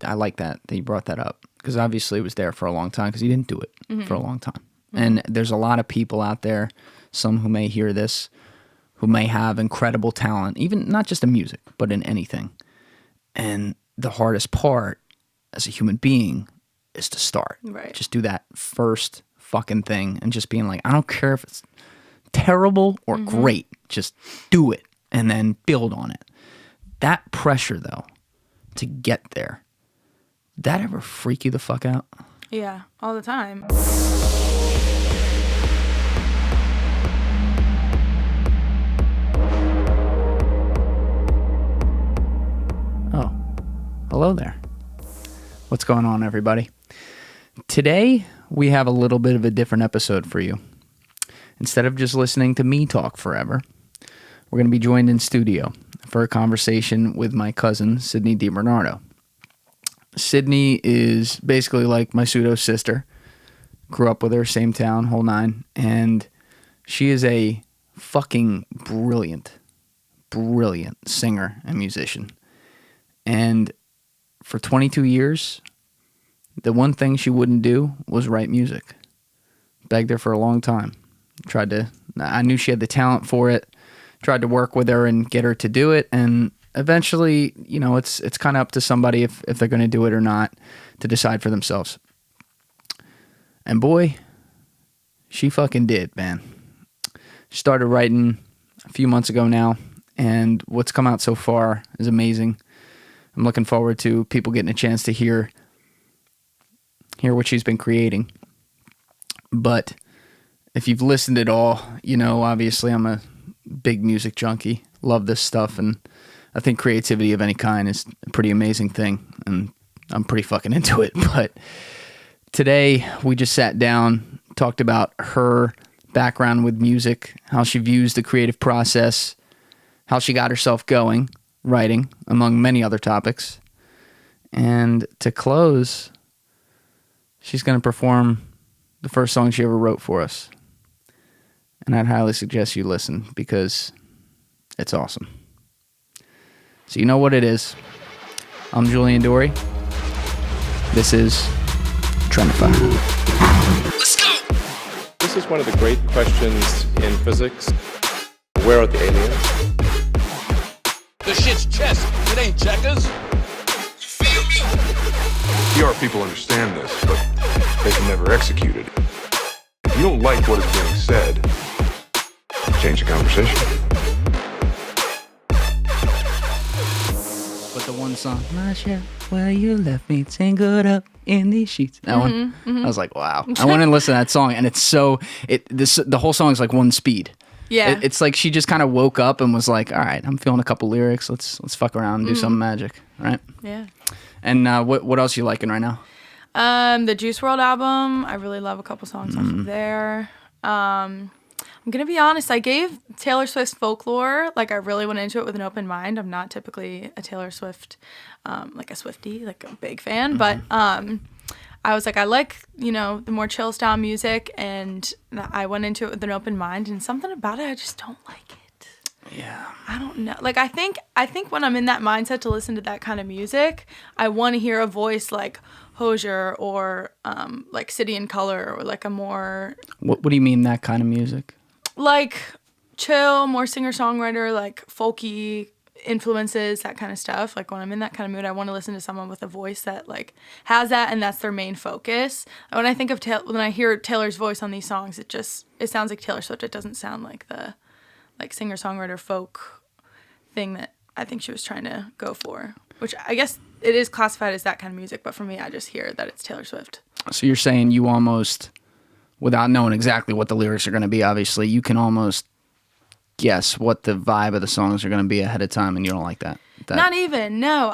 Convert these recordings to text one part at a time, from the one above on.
I like that you brought that up, because obviously it was there for a long time because he didn't do it for a long time. And there's a lot of people out there, some who may hear this, who may have incredible talent, even not just in music, but in anything. And the hardest part as a human being is to start. Right. Just do that first fucking thing and just being like, I don't care if it's terrible or great, just do it and then build on it. That pressure, though, to get there, did that ever freak you the fuck out? Yeah, all the time. Oh, hello there. What's going on, everybody? Today, we have a little bit of a different episode for you. Instead of just listening to me talk forever, we're going to be joined in studio for a conversation with my cousin, Sydney DiBernardo. Sydney is basically like my pseudo sister. Grew up with her, same town, whole nine. And she is a fucking brilliant singer and musician. And for 22 years, the one thing she wouldn't do was write music. Begged her for a long time. I knew she had the talent for it. Tried to work with her and get her to do it. And eventually, you know, it's kind of up to somebody if they're going to do it or not to decide for themselves. And boy, she fucking did, man. She started writing a few months ago now. And what's come out so far is amazing. I'm looking forward to people getting a chance to hear what she's been creating. But if you've listened at all, you know, obviously I'm a big music junkie. Love this stuff, and I think creativity of any kind is a pretty amazing thing, and I'm pretty fucking into it. But today we just sat down, talked about her background with music, how she views the creative process, how she got herself going, writing, among many other topics. And to close, she's going to perform the first song she ever wrote for us. And I'd highly suggest you listen because it's awesome. So you know what it is. I'm Julian Dorey. This is TRENDIFIER. Let's go! This is one of the great questions in physics. Where are the aliens? The shit's chess. It ain't checkers. You feel me? PR people understand this, but they can never execute it. If you don't like what is being said, change the conversation. But the one song, my shell, where you left me tangled up in these sheets. That one, I was like, wow. I went and listened to that song, and it's so the whole song is like one speed. Yeah. It's like she just kind of woke up and was like, all right, I'm feeling a couple lyrics. Let's fuck around and do something magic, right? Yeah. And what else are you liking right now? The Juice WRLD album. I really love a couple songs off of there. I'm going to be honest. I gave Taylor Swift's Folklore, like I really went into it with an open mind. I'm not typically a Taylor Swift, like a Swiftie, like a big fan. But I was like, I like, you know, the more chill style music. And I went into it with an open mind. And something about it, I just don't like it. Yeah. I don't know. Like, I think when I'm in that mindset to listen to that kind of music, I want to hear a voice like Hozier or like City and Color or like a more... What do you mean that kind of music? Like chill, more singer-songwriter, like folky influences, that kind of stuff. Like when I'm in that kind of mood, I want to listen to someone with a voice that like has that and that's their main focus. When I think of when I hear Taylor's voice on these songs, it sounds like Taylor Swift. It doesn't sound like the like singer-songwriter folk thing that I think she was trying to go for, which I guess it is classified as that kind of music, but for me, I just hear that it's Taylor Swift. So you're saying you almost, without knowing exactly what the lyrics are going to be, obviously, you can almost guess what the vibe of the songs are going to be ahead of time, and you don't like that? Not even, no.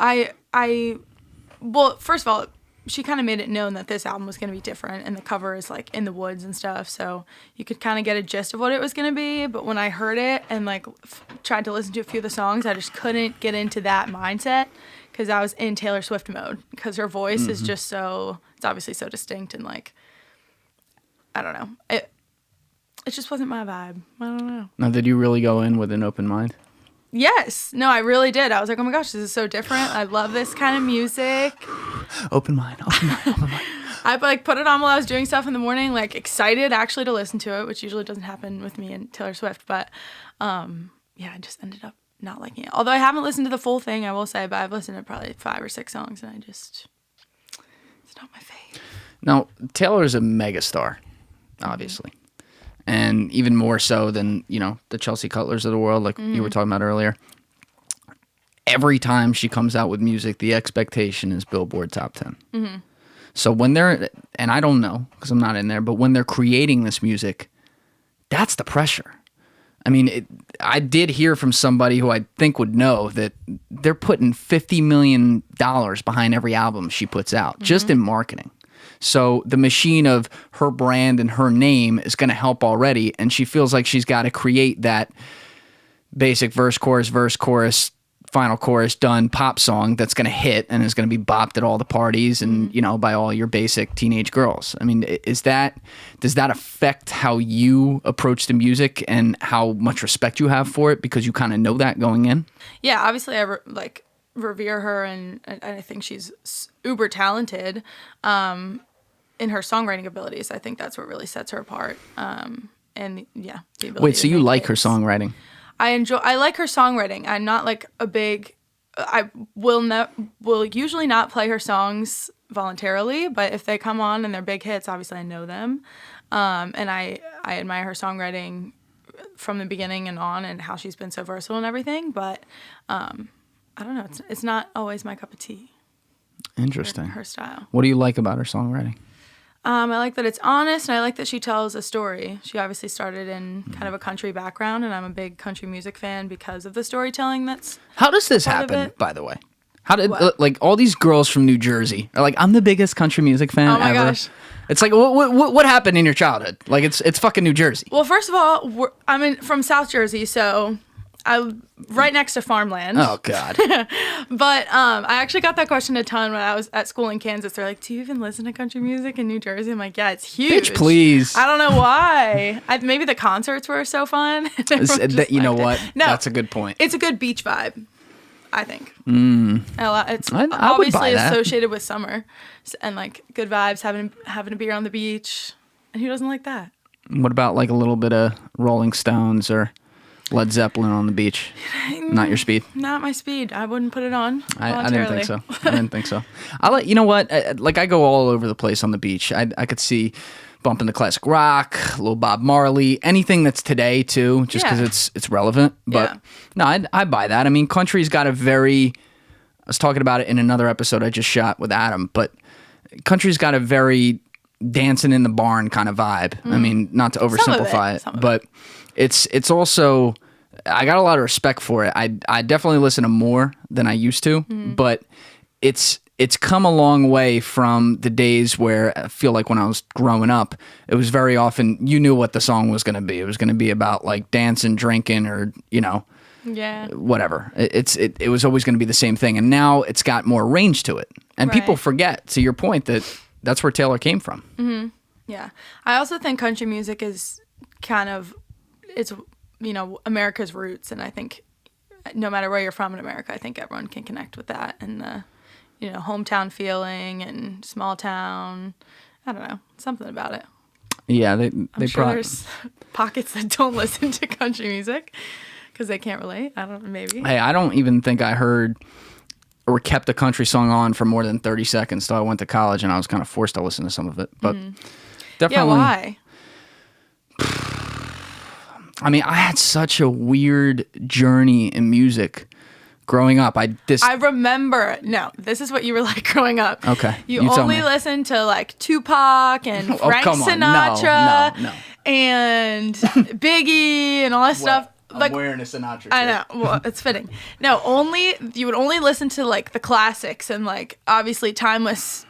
Well, first of all, she kind of made it known that this album was going to be different, and the cover is like in the woods and stuff, so you could kind of get a gist of what it was going to be. But when I heard it and like tried to listen to a few of the songs, I just couldn't get into that mindset because I was in Taylor Swift mode because her voice is just so, it's obviously so distinct and like, I don't know. It just wasn't my vibe. I don't know. Now, did you really go in with an open mind? Yes. No, I really did. I was like, oh my gosh, this is so different. I love this kind of music. Open mind. I like put it on while I was doing stuff in the morning, like excited actually to listen to it, which usually doesn't happen with me and Taylor Swift. But yeah, I just ended up not liking it. Although I haven't listened to the full thing, I will say, but I've listened to probably 5 or 6 songs, and it's not my fave. Now, Taylor's a megastar, obviously. And even more so than, the Chelsea Cutlers of the world, like you were talking about earlier. Every time she comes out with music, the expectation is Billboard Top 10. Mm-hmm. So when they're, and I don't know because I'm not in there, but when they're creating this music, that's the pressure. I mean, I did hear from somebody who I think would know that they're putting $50 million behind every album she puts out, just in marketing. So the machine of her brand and her name is going to help already, and she feels like she's got to create that basic verse, chorus, final chorus, done pop song that's going to hit and is going to be bopped at all the parties and, by all your basic teenage girls. I mean, does that affect how you approach the music and how much respect you have for it because you kind of know that going in? Yeah, obviously I revere her and I think she's uber talented in her songwriting abilities. I think that's what really sets her apart. And the ability. Wait, so you like her songwriting? I like her songwriting. I'm not like a big. I will usually not play her songs voluntarily, but if they come on and they're big hits, obviously I know them. And I admire her songwriting from the beginning and on, and how she's been so versatile and everything. But I don't know. It's not always my cup of tea. Interesting. Her style. What do you like about her songwriting? I like that it's honest, and I like that she tells a story. She obviously started in kind of a country background, and I'm a big country music fan because of the storytelling that's. How does this happen, by the way? How did like all these girls from New Jersey are like, I'm the biggest country music fan ever. Oh my gosh. It's like, what happened in your childhood? Like, it's fucking New Jersey. Well, first of all, I'm from South Jersey, so I'm right next to farmland. Oh, God. But I actually got that question a ton when I was at school in Kansas. They're like, do you even listen to country music in New Jersey? I'm like, yeah, it's huge. Bitch, please. I don't know why. Maybe the concerts were so fun. You know what? No, that's a good point. It's a good beach vibe, I think. It's I obviously associated with summer and like good vibes, having a beer on the beach. And who doesn't like that? What about like a little bit of Rolling Stones or Led Zeppelin on the beach? Not your speed? Not my speed. I wouldn't put it on. I didn't think so. You know what? I go all over the place on the beach. I could see bumping the classic rock, a little Bob Marley, anything that's today too, just because it's relevant. But no, I buy that. I mean, country's got a very. I was talking about it in another episode I just shot with Adam, but country's got a very dancing in the barn kind of vibe. I mean, not to oversimplify it, but it's also. I got a lot of respect for it. I definitely listen to more than I used to, but it's come a long way from the days where I feel like when I was growing up, it was very often you knew what the song was going to be. It was going to be about like dancing, drinking, or whatever. It was always going to be the same thing, and now it's got more range to it, and people forget. To your point, that's where Taylor came from. Mm-hmm. Yeah, I also think country music is kind of America's roots, and I think no matter where you're from in America, I think everyone can connect with that and the hometown feeling and small town. I don't know, something about it. Yeah, I'm sure there's pockets that don't listen to country music because they can't relate. I don't know, maybe. Hey, I don't even think I heard or kept a country song on for more than 30 seconds till I went to college, and I was kind of forced to listen to some of it. But definitely. Yeah, why? I mean, I had such a weird journey in music growing up. I remember. No, this is what you were like growing up. Okay. You only listened to like Tupac and Frank Sinatra no. and Biggie and all that stuff. I'm wearing a Sinatra shirt. I know. Well, it's fitting. No, you would only listen to like the classics and like obviously timeless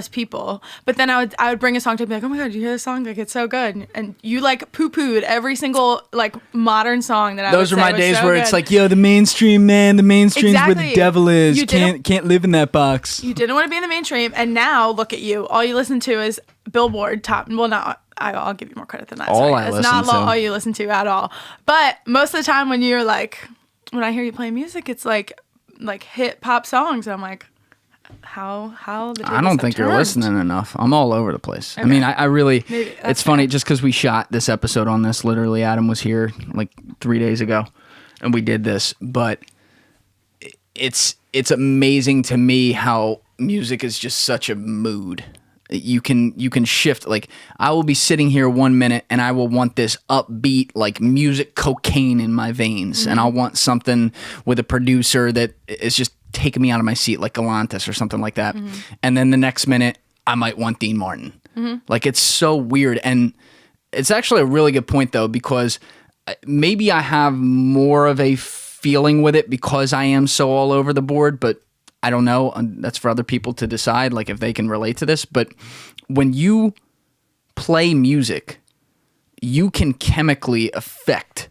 people. But then I would bring a song to be like, oh my God, did you hear this song? Like it's so good. And you like poo-pooed every single like modern song that I Those would are say my days so where good. It's like, yo, the mainstream, man, the mainstream's where the Exactly. devil is. You Can't live in that box. You didn't want to be in the mainstream, and now look at you. All you listen to is Billboard top. Well, not. I'll give you more credit than that. All Sorry. I That's listen not to. all you listen to at all. But most of the time when you're like when I hear you playing music, it's like hit pop songs. I'm like, how the I don't think you're listening enough. I'm all over the place. Okay. I mean, I really, it's funny just because we shot this episode on this. Literally, Adam was here like 3 days ago and we did this, but it's amazing to me how music is just such a mood. You can shift. Like, I will be sitting here 1 minute and I will want this upbeat, like, music cocaine in my veins. And I'll want something with a producer that is just taking me out of my seat, like Galantis or something like that. And then the next minute I might want Dean Martin. Like, it's so weird. And it's actually a really good point though, because maybe I have more of a feeling with it because I am so all over the board, but I don't know. That's for other people to decide, like, if they can relate to this. But when you play music, you can chemically affect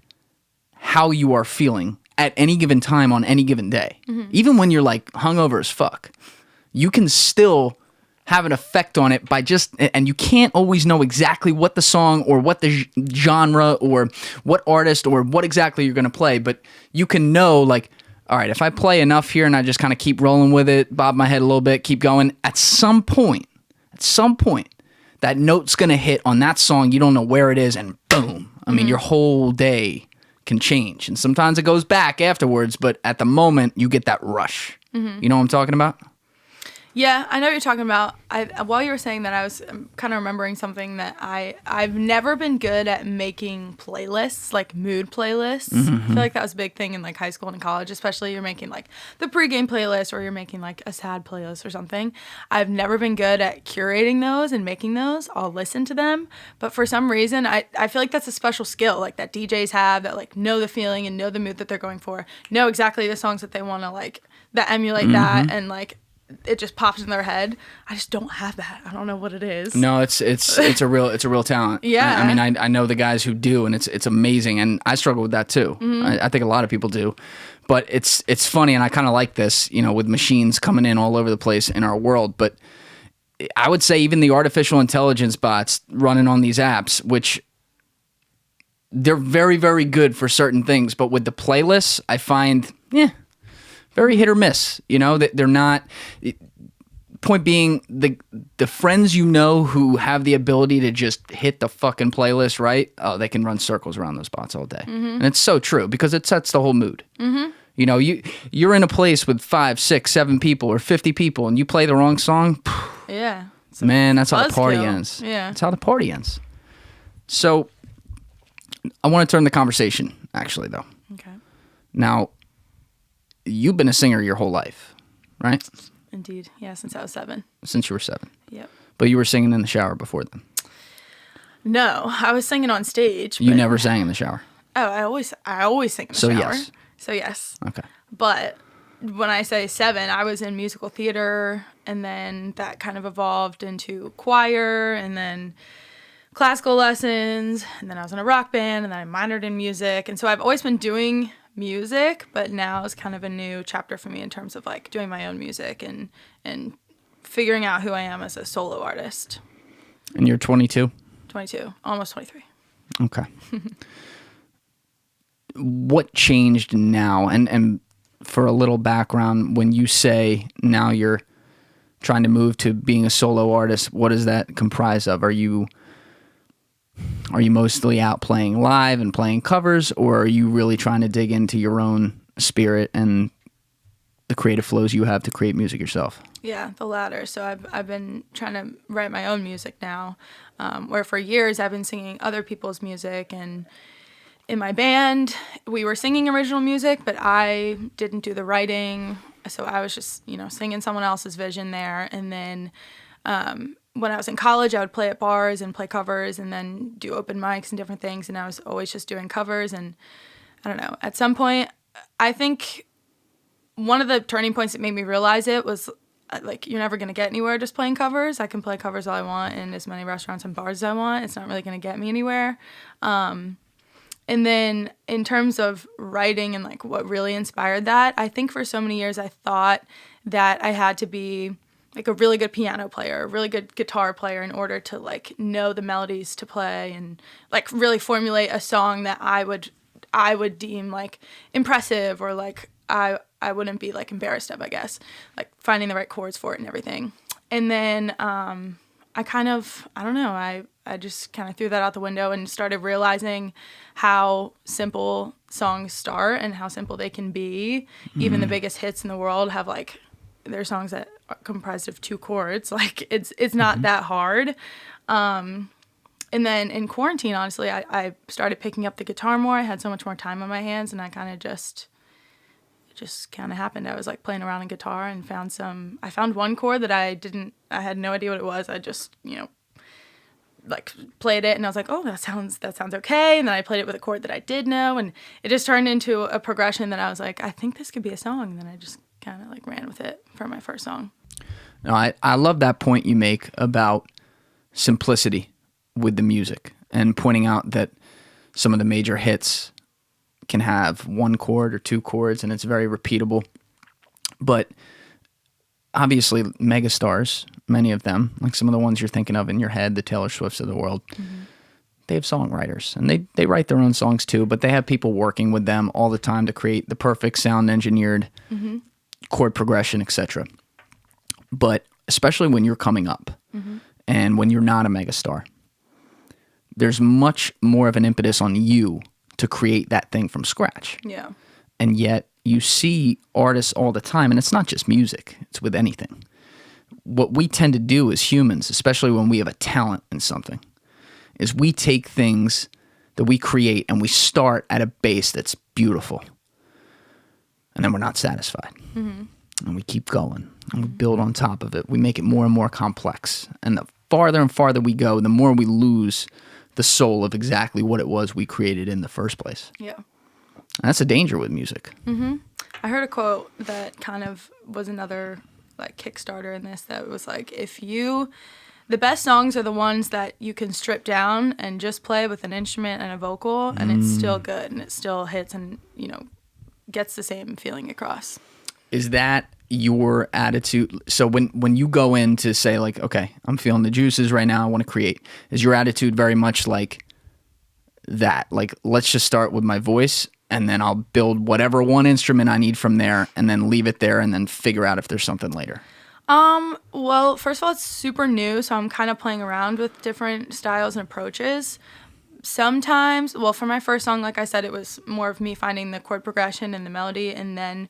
how you are feeling at any given time on any given day. Even when you're, like, hungover as fuck, you can still have an effect on it by just, and you can't always know exactly what the song or what the genre or what artist or what exactly you're going to play, but you can know, like, all right, if I play enough here and I just kind of keep rolling with it, bob my head a little bit, keep going, at some point, that note's going to hit on that song. You don't know where it is, and boom. I mean, your whole day can change. And sometimes it goes back afterwards, but at the moment, you get that rush. You know what I'm talking about? Yeah, I know what you're talking about. While you were saying that, I was kind of remembering something that I've never been good at making playlists, like mood playlists. I feel like that was a big thing in like high school and college, especially you're making like the pregame playlist or you're making like a sad playlist or something. I've never been good at curating those and making those. I'll listen to them, but for some reason, I feel like that's a special skill like that DJs have that like know the feeling and know the mood that they're going for, know exactly the songs that they want to like that emulate that, and like it just pops in their head. I just don't have that. I don't know what it is. No, it's a real talent. Yeah. I mean, I know the guys who do, and it's amazing, and I struggle with that too. I think a lot of people do, but it's funny, and I kind of like this, you know, with machines coming in all over the place in our world. But I would say even the artificial intelligence bots running on these apps, which they're very, very good for certain things, but with the playlists, I find, very hit or miss, you know, that they're not. Point being, the friends you know who have the ability to just hit the fucking playlist, right? Oh, they can run circles around those spots all day. And it's so true because it sets the whole mood. You know, you're in a place with 5, 6, 7 people or 50 people and you play the wrong song. Yeah. Man, that's how the party ends. Yeah. That's how the party ends. So I want to turn the conversation, actually, though. Okay. Now, you've been a singer your whole life, right? Indeed. Yeah, since I was 7. Since you were 7. Yep. But you were singing in the shower before then. No, I was singing on stage. You never sang in the shower. Oh, I always sing in the shower. Yes. So yes. Okay. But when I say 7, I was in musical theater, and then that kind of evolved into choir, and then classical lessons, and then I was in a rock band, and then I minored in music, and so I've always been doing music, but now is kind of a new chapter for me in terms of like doing my own music and figuring out who I am as a solo artist. And you're 22? 22, almost 23. Okay. What changed now? And for a little background, when you say now you're trying to move to being a solo artist, what does that comprise of? Are you mostly out playing live and playing covers, or are you really trying to dig into your own spirit and the creative flows you have to create music yourself? Yeah, the latter. So I've been trying to write my own music now, where for years I've been singing other people's music, and in my band we were singing original music, but I didn't do the writing, so I was just, you know, singing someone else's vision there. And then when I was in college, I would play at bars and play covers and then do open mics and different things, and I was always just doing covers. And I don't know, at some point, I think one of the turning points that made me realize it was like, you're never going to get anywhere just playing covers. I can play covers all I want in as many restaurants and bars as I want. It's not really going to get me anywhere. And then in terms of writing and like what really inspired that, I think for so many years I thought that I had to be like a really good piano player, a really good guitar player in order to like know the melodies to play and like really formulate a song that I would I would deem like impressive, or like I wouldn't be like embarrassed of, I guess, like finding the right chords for it and everything. And then I don't know, I just kind of threw that out the window and started realizing how simple songs start and how simple they can be. Even the biggest hits in the world have like, they're songs that are comprised of 2 chords. Like it's not that hard. And then in quarantine, honestly, I started picking up the guitar more. I had so much more time on my hands, and I kind of it just kind of happened. I was like playing around on guitar and I found one chord that I had no idea what it was. I just, like played it, and I was like, oh, that sounds okay. And then I played it with a chord that I did know, and it just turned into a progression that I was like, I think this could be a song. And then I just kind of like ran with it for my first song. No, I love that point you make about simplicity with the music, and pointing out that some of the major hits can have 1 chord or 2 chords, and it's very repeatable. But obviously megastars, many of them, like some of the ones you're thinking of in your head, the Taylor Swifts of the world, they have songwriters, and they write their own songs too, but they have people working with them all the time to create the perfect sound engineered chord progression, etc. But especially when you're coming up and when you're not a megastar, there's much more of an impetus on you to create that thing from scratch. Yeah. And yet you see artists all the time, and it's not just music, it's with anything. What we tend to do as humans, especially when we have a talent in something, is we take things that we create and we start at a base that's beautiful. And then we're not satisfied. And we keep going, and we build on top of it. We make it more and more complex. And the farther and farther we go, the more we lose the soul of exactly what it was we created in the first place. Yeah. And that's a danger with music. I heard a quote that kind of was another like Kickstarter in this, that was like, the best songs are the ones that you can strip down and just play with an instrument and a vocal, and it's still good, and it still hits, and gets the same feeling across. Is that your attitude? So when you go in to say like, okay, I'm feeling the juices right now, I want to create, is your attitude very much like that? Like, let's just start with my voice, and then I'll build whatever one instrument I need from there, and then leave it there, and then figure out if there's something later? Well, first of all, it's super new, so I'm kind of playing around with different styles and approaches. Sometimes, well, for my first song, like I said, it was more of me finding the chord progression and the melody, and then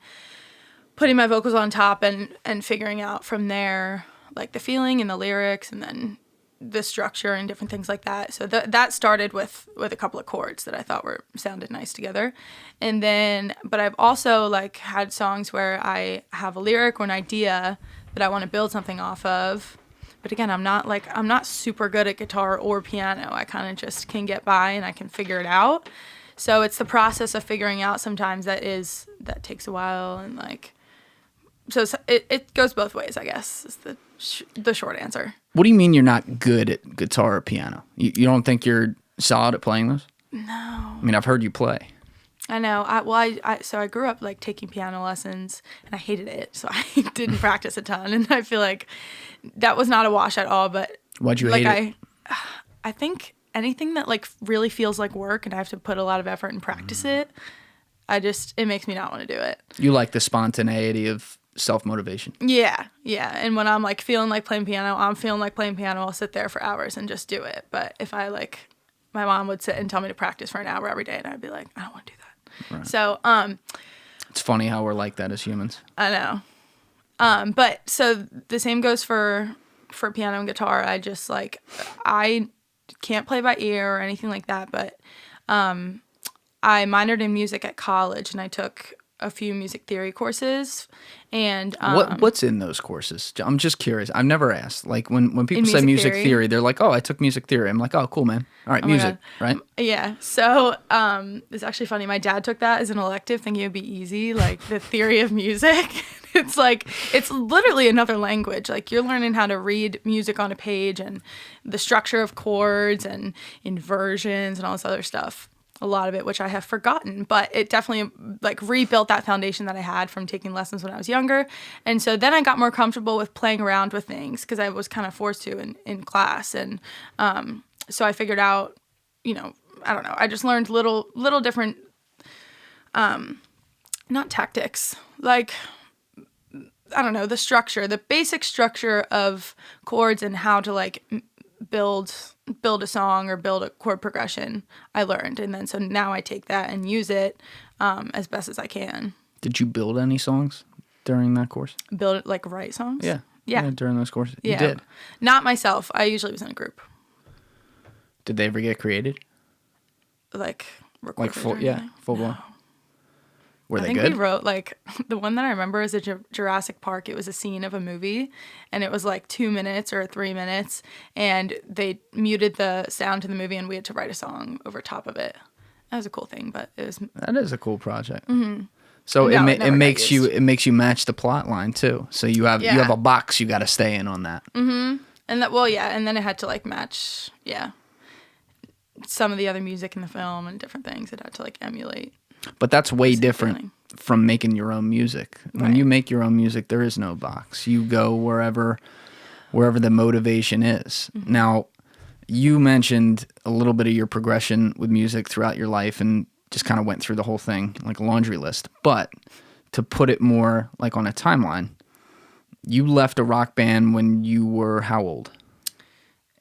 putting my vocals on top and figuring out from there, like the feeling and the lyrics, and then the structure and different things like that. So that started with a couple of chords that I thought sounded nice together. And then, but I've also like had songs where I have a lyric or an idea that I want to build something off of. But again, I'm not super good at guitar or piano. I kind of just can get by and I can figure it out. So it's the process of figuring out sometimes that takes a while, and like, so it goes both ways, I guess, is the short answer. What do you mean you're not good at guitar or piano? You don't think you're solid at playing those? No. I mean, I've heard you play. I know. So I grew up like taking piano lessons, and I hated it. So I didn't practice a ton, and I feel like that was not a wash at all. But why'd you hate it? I think anything that like really feels like work and I have to put a lot of effort and practice it, it makes me not want to do it. You like the spontaneity of self-motivation. Yeah. And when I'm like feeling like playing piano, I'll sit there for hours and just do it. But if I like, my mom would sit and tell me to practice for an hour every day, and I'd be like, I don't want to do that. Right. So, it's funny how we're like that as humans. I know. But so the same goes for piano and guitar. I just like, I can't play by ear or anything like that, but I minored in music at college, and I took a few music theory courses. And what's in those courses? I'm just curious. I've never asked. Like when people say music theory, they're like, "Oh, I took music theory." I'm like, "Oh, cool, man. All right, music, right?" Yeah. So it's actually funny. My dad took that as an elective, thinking it would be easy, like the theory of music. It's like, it's literally another language. Like, you're learning how to read music on a page and the structure of chords and inversions and all this other stuff. A lot of it, which I have forgotten, but it definitely like rebuilt that foundation that I had from taking lessons when I was younger. And so then I got more comfortable with playing around with things because I was kind of forced to in class. And so I figured out, I don't know, I just learned little different not tactics, like, I don't know, the basic structure of chords and how to like build a song or build a chord progression I learned. And then so now I take that and use it as best as I can. Did you build any songs during that course? Build it, like write songs? Yeah, during those courses. Yeah. You did? Not myself. I usually was in a group. Did they ever get created? Like recorded Full, or yeah, anything? full blown. Were I they think good? we wrote, like, the one that I remember is a Jurassic Park. It was a scene of a movie, and it was like 2 minutes or 3 minutes, and they muted the sound to the movie, and we had to write a song over top of it. That was a cool thing, but it was... That is a cool project. Mm-hmm. So No, it it never makes got you used. it makes you match the plot line too. So you have a box you got to stay in on that. And that, well, yeah, and then it had to, like, match, some of the other music in the film and different things. It had to, like, emulate. But that's way Same different feeling. from making your own music. When Right. you make your own music, there is no box. You go wherever the motivation is. Mm-hmm. Now, you mentioned a little bit of your progression with music throughout your life and just kind of went through the whole thing like a laundry list. But to put it more like on a timeline, you left a rock band when you were how old?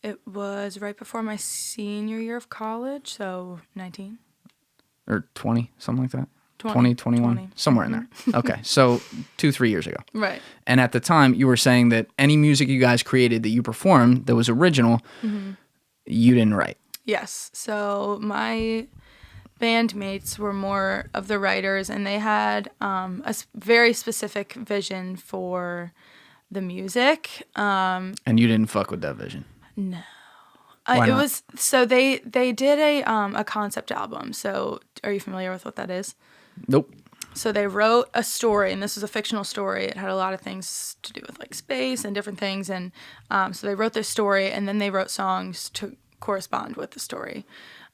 It was right before my senior year of college, so 19. Or 20, something like that? 20, 21, 20. somewhere in there. Okay, so 2-3 years ago. Right. And at the time, you were saying that any music you guys created that you performed that was original, you didn't write. Yes. So my bandmates were more of the writers, and they had very specific vision for the music. And you didn't fuck with that vision. No. Why It not? was so they did a concept album. So are you familiar with what that is? Nope. So they wrote a story, and this was a fictional story. It had a lot of things to do with like space and different things, and so they wrote this story, and then they wrote songs to correspond with the story.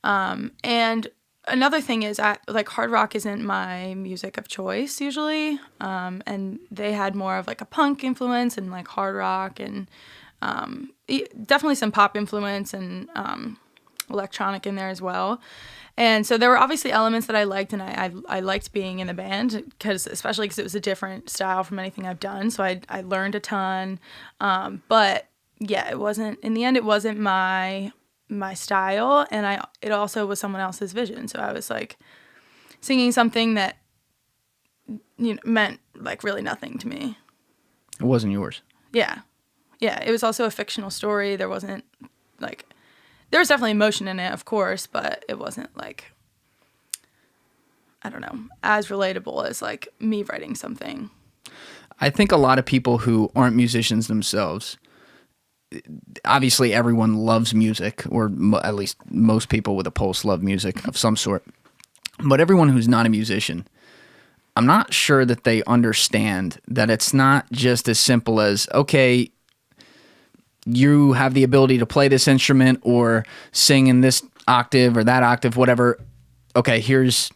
And another thing is, like hard rock isn't my music of choice usually, and they had more of like a punk influence and like hard rock and definitely some pop influence and electronic in there as well. And so there were obviously elements that I liked, and I liked being in the band, especially because it was a different style from anything I've done. So I learned a ton. But yeah, it wasn't, in the end, it wasn't my style, and it also was someone else's vision. So I was like singing something that meant like really nothing to me. It wasn't yours. Yeah. Yeah, it was also a fictional story. There wasn't, like, there was definitely emotion in it, of course, but it wasn't, like, I don't know, as relatable as, like, me writing something. I think a lot of people who aren't musicians themselves, obviously everyone loves music, or at least most people with a pulse love music of some sort. But everyone who's not a musician, I'm not sure that they understand that it's not just as simple as, okay, you have the ability to play this instrument or sing in this octave or that octave, whatever. Okay, here's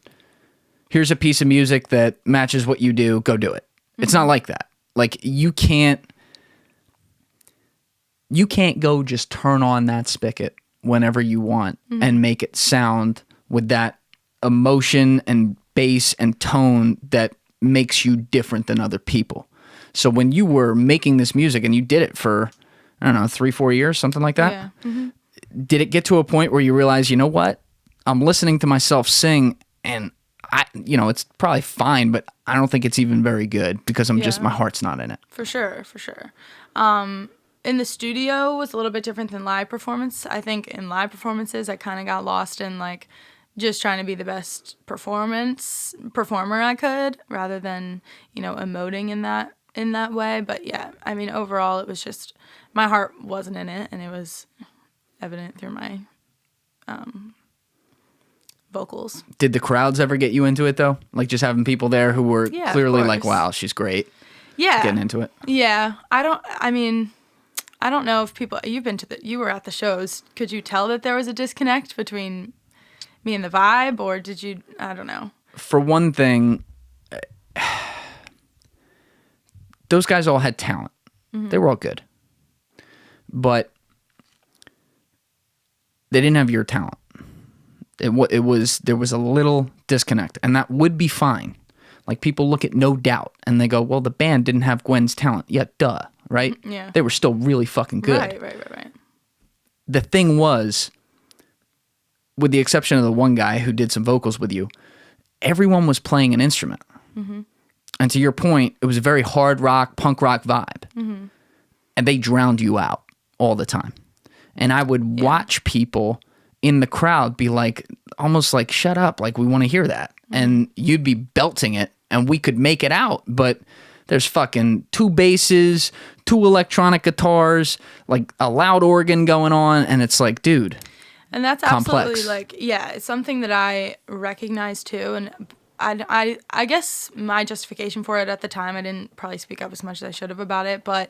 a piece of music that matches what you do. Go do it. Mm-hmm. It's not like that. Like you can't go just turn on that spigot whenever you want and make it sound with that emotion and bass and tone that makes you different than other people. So when you were making this music and you did it for, I don't know, 3-4 years, something like that. Yeah. Mm-hmm. Did it get to a point where you realize, you know what? I'm listening to myself sing and it's probably fine, but I don't think it's even very good because my heart's not in it. For sure. In the studio was a little bit different than live performance. I think in live performances, I kind of got lost in like just trying to be the best performer I could rather than, emoting in that way. But yeah, I mean, overall, it was just my heart wasn't in it, and it was evident through my vocals. Did the crowds ever get you into it though? Like just having people there who were Yeah, of clearly like, course. wow, she's great. Yeah. Getting into it. Yeah. I don't know if people, you were at the shows. Could you tell that there was a disconnect between me and the vibe, or did you, I don't know. For one thing, those guys all had talent. Mm-hmm. They were all good. But they didn't have your talent. There was a little disconnect, and that would be fine. Like, people look at No Doubt and they go, well, the band didn't have Gwen's talent. Yeah, duh, right? Yeah. They were still really fucking good. Right. The thing was, with the exception of the one guy who did some vocals with you, everyone was playing an instrument. Mm-hmm. And to your point, it was a very hard rock, punk rock vibe. Mm-hmm. And they drowned you out all the time. And I would watch people in the crowd be like, almost like, shut up, like, we want to hear that. Mm-hmm. And you'd be belting it, and we could make it out, but there's fucking 2 basses, 2 electronic guitars, like a loud organ going on, and it's like, dude, and that's complex. Absolutely, like, yeah, it's something that I recognize too, and I guess my justification for it at the time, I didn't probably speak up as much as I should have about it, but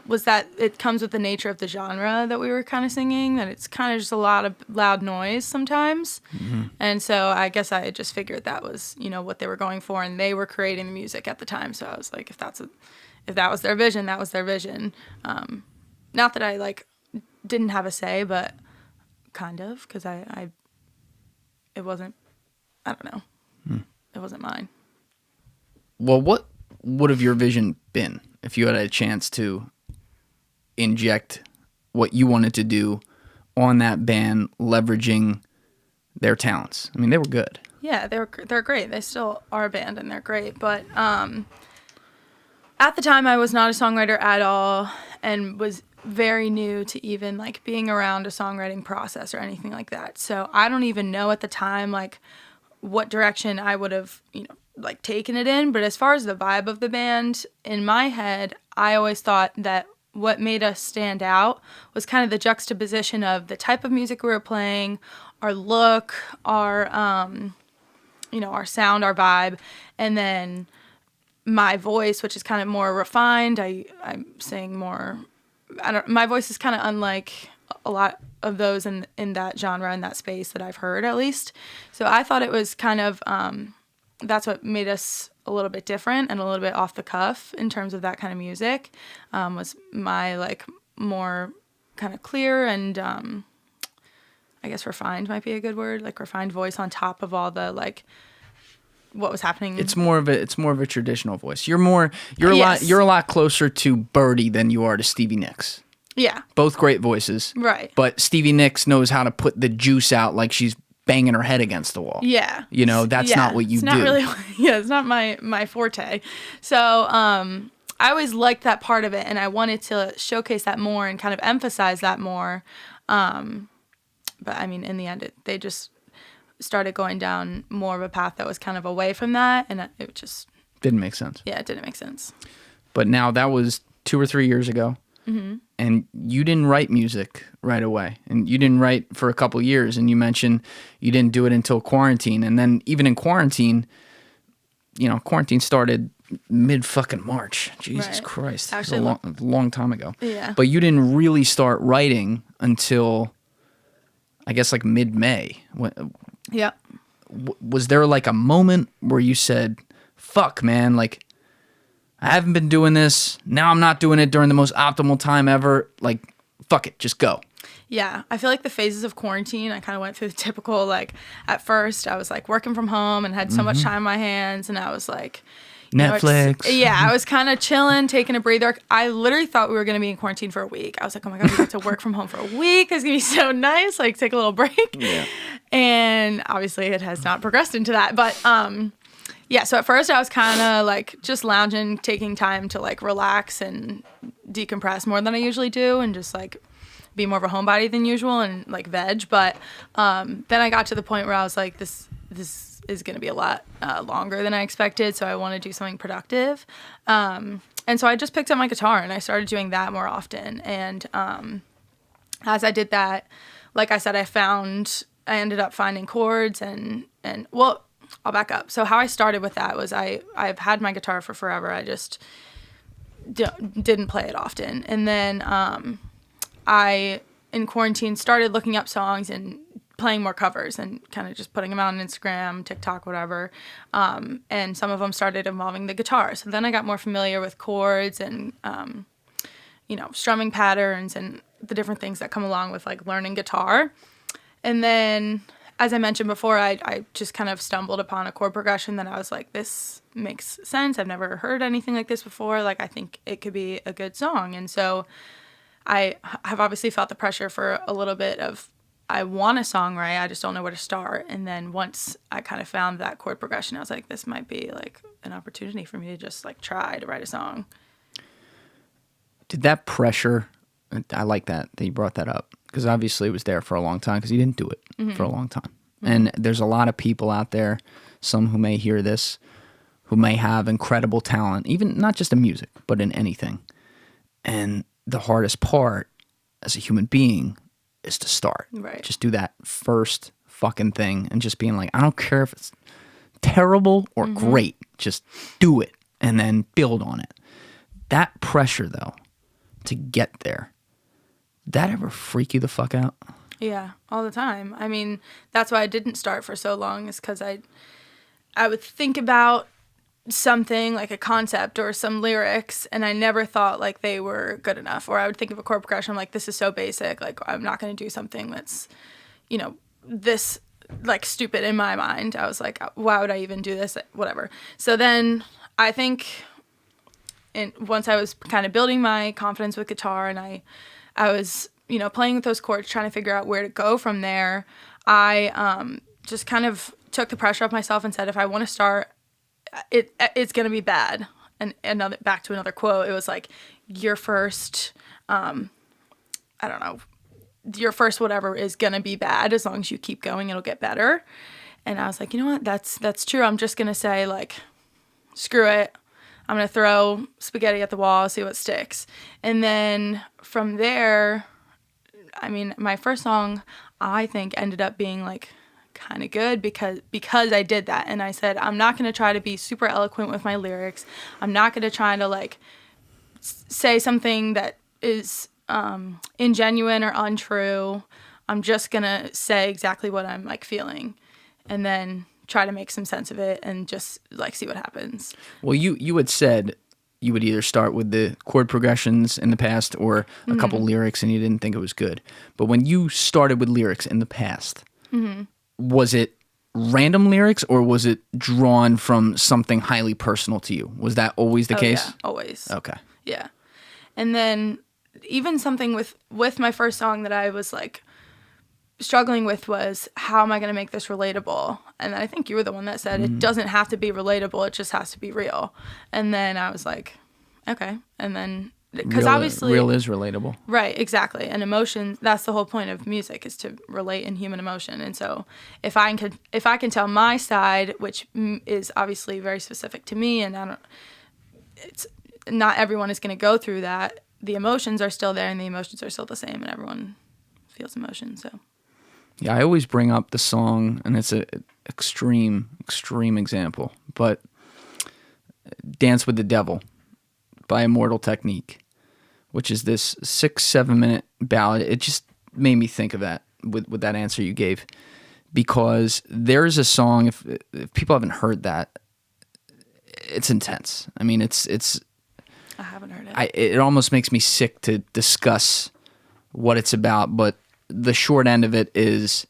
was that it comes with the nature of the genre that we were kind of singing, that it's kind of just a lot of loud noise sometimes. Mm-hmm. And so I guess I just figured that was, what they were going for, and they were creating the music at the time. So I was like, if that was their vision, that was their vision. Not that I like didn't have a say, but kind of, because it wasn't, I don't know. It wasn't mine. Well, what would have your vision been if you had a chance to inject what you wanted to do on that band, leveraging their talents? I mean, they were good. Yeah, they're great. They still are a band, and they're great. But at the time, I was not a songwriter at all, and was very new to even like being around a songwriting process or anything like that. So I don't even know at the time like what direction I would have, like taken it in. But as far as the vibe of the band, in my head, I always thought that what made us stand out was kind of the juxtaposition of the type of music we were playing, our look, our, our sound, our vibe, and then my voice, which is kind of more refined. I'm saying more, my voice is kind of unlike a lot of those in that genre, in that space that I've heard, at least. So I thought it was kind of, that's what made us a little bit different and a little bit off the cuff in terms of that kind of music, was my like more kind of clear and I guess refined might be a good word, like refined voice on top of all the like what was happening. It's more of a traditional voice. You're a lot closer to Birdie than you are to Stevie Nicks. Yeah. Both great voices. Right. But Stevie Nicks knows how to put the juice out like she's banging her head against the wall. Yeah. That's not what you do. It's not my forte. So I always liked that part of it, and I wanted to showcase that more and kind of emphasize that more. But I mean, in the end, they just started going down more of a path that was kind of away from that, and it just didn't make sense. Yeah, it didn't make sense. But now that was 2 or 3 years ago. Mm-hmm. And you didn't write music right away, and you didn't write for a couple years, and you mentioned you didn't do it until quarantine. And then even in quarantine, quarantine started mid-fucking March. Jesus Christ. Actually, a long time ago. Yeah. But you didn't really start writing until, I guess, like mid-May. Yeah. Was there like a moment where you said, fuck, man, like, I haven't been doing this. Now I'm not doing it during the most optimal time ever. Like, fuck it, just go. Yeah, I feel like the phases of quarantine, I kind of went through the typical, like, at first I was, like, working from home and had so much time on my hands, and I was, like... Netflix. I was kind of chilling, taking a breather. I literally thought we were going to be in quarantine for a week. I was like, oh, my God, we get to work from home for a week. It's going to be so nice, like, take a little break. Yeah. And obviously it has not progressed into that, but... Yeah, so at first I was kind of like just lounging, taking time to like relax and decompress more than I usually do and just like be more of a homebody than usual and like veg. But then I got to the point where I was like, this is going to be a lot longer than I expected, so I want to do something productive. And so I just picked up my guitar and I started doing that more often. And as I did that, like I said, I ended up finding chords and well, I'll back up. So how I started with that was I've had my guitar for forever. I just didn't play it often. And then I, in quarantine, started looking up songs and playing more covers and kind of just putting them out on Instagram, TikTok, whatever. And some of them started involving the guitar. So then I got more familiar with chords and, strumming patterns and the different things that come along with like learning guitar. And then as I mentioned before, I just kind of stumbled upon a chord progression that I was like, this makes sense. I've never heard anything like this before. Like, I think it could be a good song. And so I have obviously felt the pressure for a little bit of, I want to songwrite, I just don't know where to start. And then once I kind of found that chord progression, I was like, this might be like an opportunity for me to just like try to write a song. Did that pressure, I like that you brought that up, because obviously it was there for a long time because you didn't do it for a long time. And there's a lot of people out there, some who may hear this, who may have incredible talent, even not just in music, but in anything. And the hardest part as a human being is to start. Right. Just do that first fucking thing and just being like, I don't care if it's terrible or great, just do it and then build on it. That pressure, though, to get there, that ever freak you the fuck out? Yeah, all the time. I mean, that's why I didn't start for so long, is because I would think about something like a concept or some lyrics, and I never thought like they were good enough. Or I would think of a chord progression, I'm like, this is so basic, like I'm not going to do something that's, this like stupid in my mind. I was like, why would I even do this? Whatever. So then I think once I was kind of building my confidence with guitar, and I was playing with those chords, trying to figure out where to go from there, I just kind of took the pressure off myself and said, if I want to start, it's going to be bad. And back to another quote, it was like, your first, your first whatever is going to be bad. As long as you keep going, it'll get better. And I was like, you know what, that's true. I'm just going to say, like, screw it. I'm going to throw spaghetti at the wall, see what sticks. And then from there, I mean, my first song, I think, ended up being like kind of good because I did that. And I said, I'm not going to try to be super eloquent with my lyrics. I'm not going to try to like say something that is ingenuine or untrue. I'm just going to say exactly what I'm like feeling, and then try to make some sense of it and just like see what happens. Well, you had said you would either start with the chord progressions in the past or a couple lyrics, and you didn't think it was good. But when you started with lyrics in the past, was it random lyrics or was it drawn from something highly personal to you? Was that always the case? Yeah, always. Okay. Yeah. And then even something with my first song that I was like struggling with was, how am I going to make this relatable? And I think you were the one that said it doesn't have to be relatable, it just has to be real. And then I was like, okay. And then because obviously real is relatable, right? Exactly. And emotion, that's the whole point of music, is to relate in human emotion. And so if I can tell my side, which is obviously very specific to me, and it's not everyone is going to go through that, the emotions are still there and the emotions are still the same, and everyone feels emotion. So yeah, I always bring up the song, and it's an extreme example, but Dance with the Devil by Immortal Technique, which is this 6-7 minute ballad. It just made me think of that with that answer you gave, because there's a song, if people haven't heard that, it's intense. I mean, it's I haven't heard it. It almost makes me sick to discuss what it's about, but the short end of it is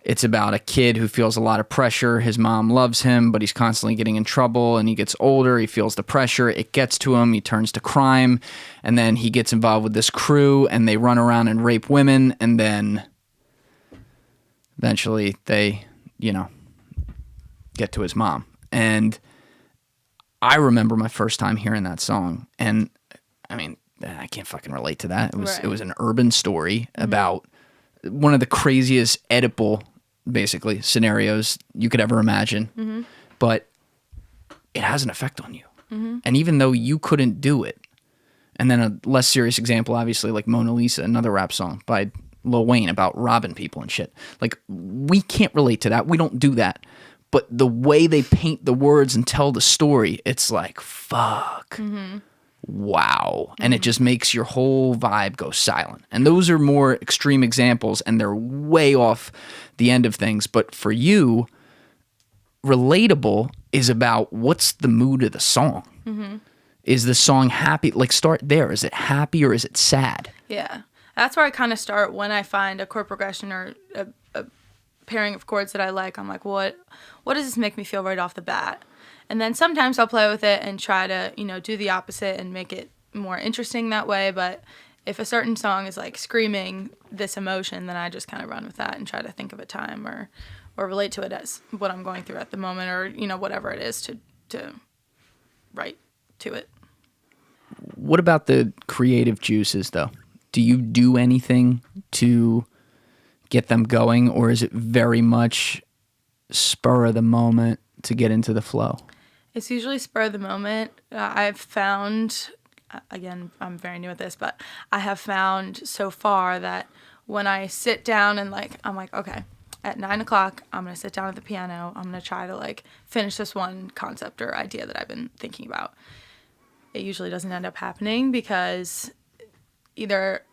it's about a kid who feels a lot of pressure. His mom loves him, but he's constantly getting in trouble, and he gets older. He feels the pressure. It gets to him. He turns to crime, and then he gets involved with this crew, and they run around and rape women, and then eventually they, get to his mom. And I remember my first time hearing that song, and I mean, I can't fucking relate to that. It was an urban story about one of the craziest Oedipal, basically, scenarios you could ever imagine. But it has an effect on you. And even though you couldn't do it, and then a less serious example, obviously, like Mona Lisa, another rap song by Lil Wayne about robbing people and shit. Like, we can't relate to that. We don't do that. But the way they paint the words and tell the story, it's like, fuck. Wow. And it just makes your whole vibe go silent. And those are more extreme examples, and they're way off the end of things. But for you, relatable is about what's the mood of the song. Is the song happy? Like, start there. Is it happy or is it sad? Yeah. That's where I kind of start when I find a chord progression or a pairing of chords that I like, I'm like, what does this make me feel right off the bat? And then sometimes I'll play with it and try to, do the opposite and make it more interesting that way. But if a certain song is like screaming this emotion, then I just kind of run with that and try to think of a time or relate to it as what I'm going through at the moment, or, whatever it is to write to it. What about the creative juices, though? Do you do anything to get them going, or is it very much spur of the moment to get into the flow? It's usually spur of the moment. I've found, again, I'm very new at this, but I have found so far that when I sit down and I'm like, okay, at 9 o'clock, I'm going to sit down at the piano. I'm going to try to finish this one concept or idea that I've been thinking about. It usually doesn't end up happening because either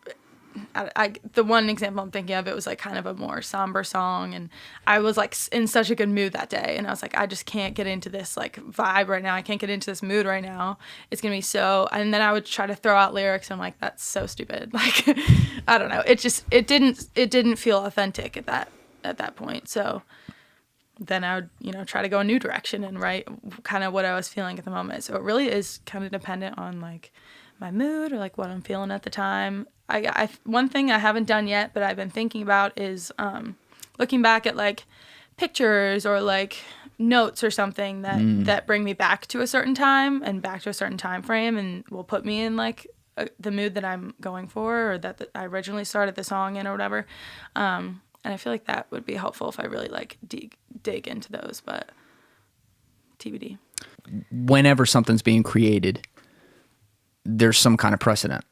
the one example I'm thinking of, it was kind of a more somber song, and I was in such a good mood that day, and I was like, I just can't get into this vibe right now. I can't get into this mood right now. It's gonna be so. And then I would try to throw out lyrics, and I'm like, that's so stupid. I don't know. It didn't feel authentic at that point. So then I would try to go a new direction and write kind of what I was feeling at the moment. So it really is kind of dependent on my mood or what I'm feeling at the time. I one thing I haven't done yet, but I've been thinking about is looking back at pictures or notes or something that bring me back to a certain time and back to a certain time frame and will put me in the mood that I'm going for or that I originally started the song in or whatever. And I feel like that would be helpful if I really dig into those, but TBD. Whenever something's being created, there's some kind of precedent,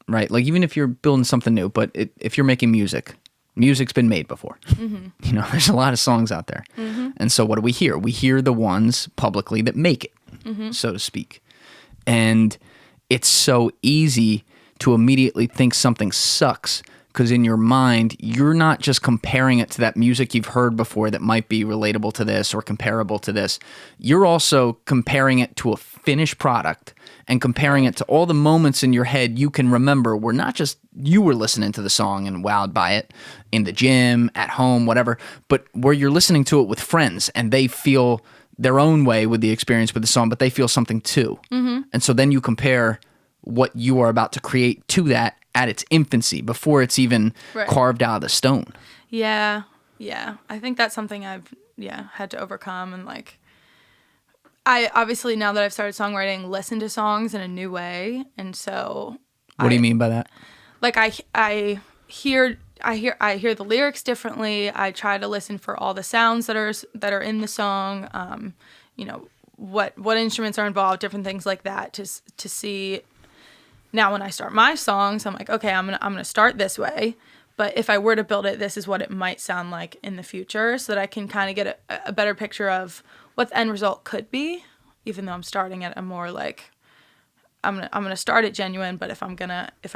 right? Even if you're building something new, but if you're making music's been made before. Mm-hmm. There's a lot of songs out there. Mm-hmm. And so what do we hear? We hear the ones publicly that make it, mm-hmm. so to speak. And it's so easy to immediately think something sucks because in your mind, you're not just comparing it to that music you've heard before that might be relatable to this or comparable to this. You're also comparing it to a finished product and comparing it to all the moments in your head you can remember where not just you were listening to the song and wowed by it in the gym, at home, whatever, but where you're listening to it with friends and they feel their own way with the experience with the song, but they feel something too. Mm-hmm. And so then you compare what you are about to create to that at its infancy before it's even carved out of the stone. Yeah. I think that's something I've had to overcome, and I obviously, now that I've started songwriting, listen to songs in a new way, and so What do you mean by that? I hear the lyrics differently. I try to listen for all the sounds that are in the song. What instruments are involved, different things like that to see. Now, when I start my songs, I'm like, okay, I'm gonna start this way, but if I were to build it, this is what it might sound like in the future, so that I can kind of get a better picture of what the end result could be, even though I'm starting at a more I'm gonna start it genuine, but if I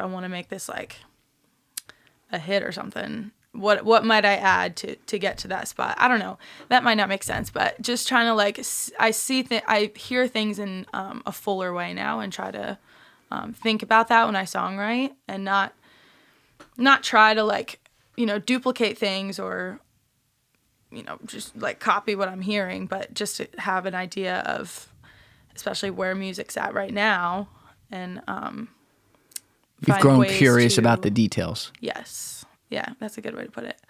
want to make this a hit or something, what might I add to get to that spot? I don't know. That might not make sense, but just trying to I hear things in a fuller way now and try to think about that when I songwrite and not try to duplicate things or just copy what I'm hearing, but just to have an idea of especially where music's at right now and you've grown curious about the details. Yes. Yeah, that's a good way to put it.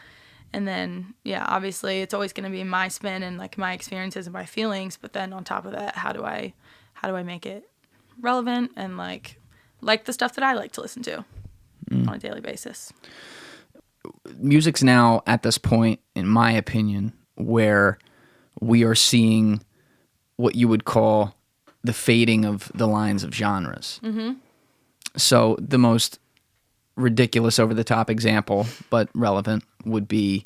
And then obviously it's always going to be my spin and my experiences and my feelings, but then on top of that, how do I make it relevant and like the stuff that I like to listen to on a daily basis. Music's now at this point, in my opinion, where we are seeing what you would call the fading of the lines of genres. Mm-hmm. So the most ridiculous over-the-top example, but relevant, would be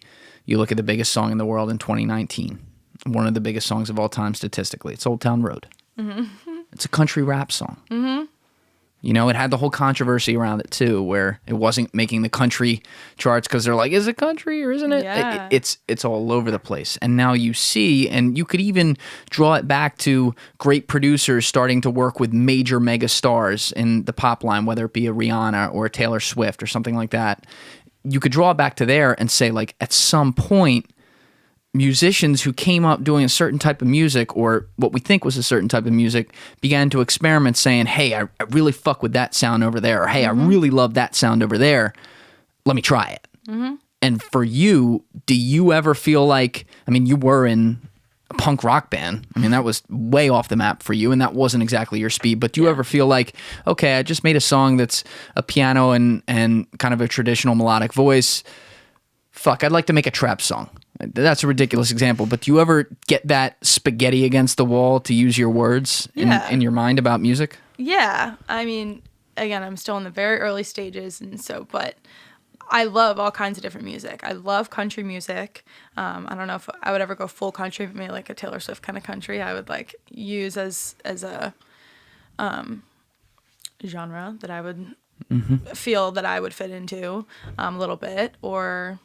you look at the biggest song in the world in 2019, one of the biggest songs of all time statistically. It's Old Town Road. Mm-hmm. It's a country rap song. Mm-hmm. It had the whole controversy around it too, where it wasn't making the country charts because they're like, is it country or isn't it? Yeah. It's all over the place. And now you see, and you could even draw it back to great producers starting to work with major mega stars in the pop line, whether it be a Rihanna or a Taylor Swift or something like that. you could draw back to there and say, like, at some point, musicians who came up doing a certain type of music, or what we think was a certain type of music, began to experiment saying, hey, I really fuck with that sound over there, or hey, I really love that sound over there. Let me try it. And for you, do you ever feel like, I mean, you were in a punk rock band. I mean, that was way off the map for you, and that wasn't exactly your speed. But do you ever feel like, okay, I just made a song that's a piano and kind of a traditional melodic voice. Fuck, I'd like to make a trap song. That's a ridiculous example, but do you ever get that spaghetti against the wall, to use your words, in your mind about music? Yeah. I mean, again, I'm still in the very early stages, but I love all kinds of different music. I love country music. I don't know if I would ever go full country, but maybe like a Taylor Swift kind of country I would like use as a genre that I would feel that I would fit into a little bit. Or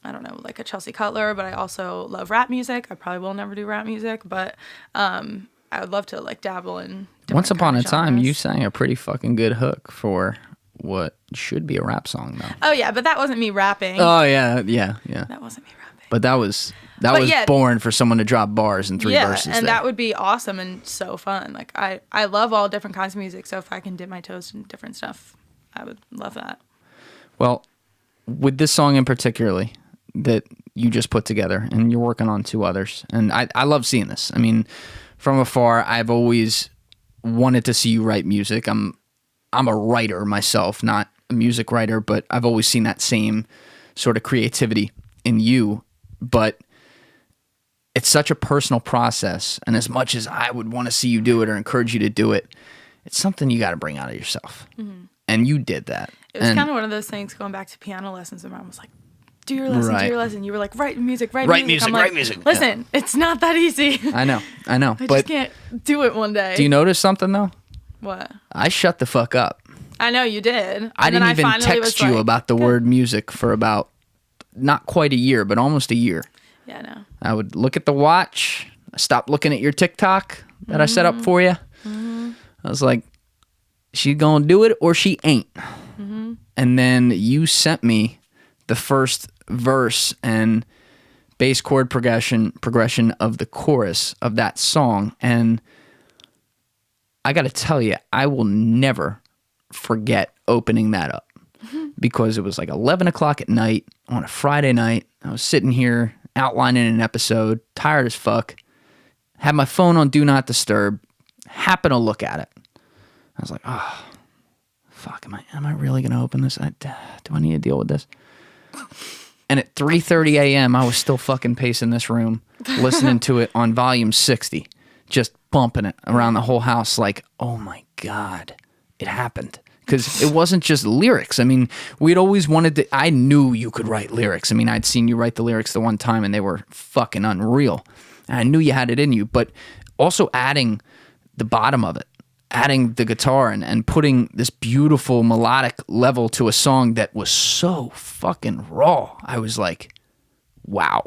I don't know, like a Chelsea Cutler, but I also love rap music. I probably will never do rap music, but I would love to like dabble in different Once upon a time, genres. you sang a pretty fucking good hook for what should be a rap song, though. Oh yeah, but that wasn't me rapping. Oh yeah. That wasn't me rapping. But that was yeah. born for someone to drop bars in 3 verses. And that would be awesome and so fun. Like I love all different kinds of music, so if I can dip my toes in different stuff, I would love that. Well, with this song in particularly that you just put together, and you're working on 2 others, and I love seeing this. I mean, from afar, I've always wanted to see you write music. I'm a writer myself, not a music writer, but I've always seen that same sort of creativity in you. But it's such a personal process, and as much as I would want to see you do it or encourage you to do it, it's something you got to bring out of yourself. And you did that. It was kind of one of those things, going back to piano lessons, where mom was like, do your lesson, do your lesson. You were like, write music, write music. I'm like, write music. Listen, it's not that easy. I know. I but just can't do it one day. Do you notice something, though? What? I shut the fuck up. I know you did. I didn't even text you about the word music for about not quite a year, but almost a year. Yeah, I know. I would look at the watch. I stopped looking at your TikTok that I set up for you. I was like, she gonna do it or she ain't. And then you sent me the first verse and bass chord progression of the chorus of that song, and I got to tell you, I will never forget opening that up, because it was like 11 o'clock at night on a Friday night. I was sitting here outlining an episode, tired as fuck, had my phone on Do Not Disturb, happened to look at it. I was like, oh, fuck, am I really going to open this? Do I need to deal with this? And at 3:30 a.m., I was still fucking pacing this room, listening to it on volume 60, just bumping it around the whole house like, oh my God, it happened. Because it wasn't just lyrics. I mean, we'd always wanted to, I knew you could write lyrics. I mean, I'd seen you write the lyrics the one time and they were fucking unreal. And I knew you had it in you, but also adding the bottom of it, adding the guitar and putting this beautiful melodic level to a song that was so fucking raw. I was like, wow.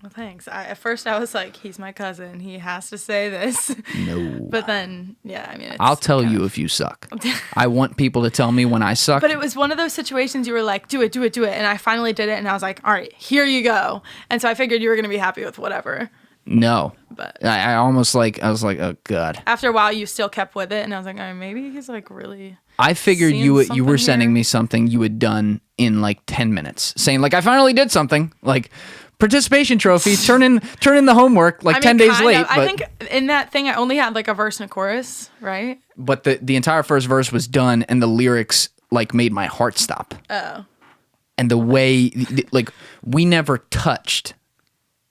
Well, thanks. At first I was like, he's my cousin. He has to say this. No. But then, yeah, I mean, I'll tell you if you suck. I want people to tell me when I suck. But it was one of those situations you were like, do it. And I finally did it. And I was like, all right, here you go. And so I figured you were going to be happy with whatever. No. But I almost like, I was like, oh God. After a while, you still kept with it. And I was like, oh, maybe he's like really. I figured seeing you were something sending here. me something you had done in like 10 minutes, saying like, I finally did something, like participation trophy, turn in the homework like 10 days kind late. of. I think in that thing, I only had like a verse and a chorus, right? But the entire first verse was done and the lyrics like made my heart stop. Oh. And the way, like, we never touched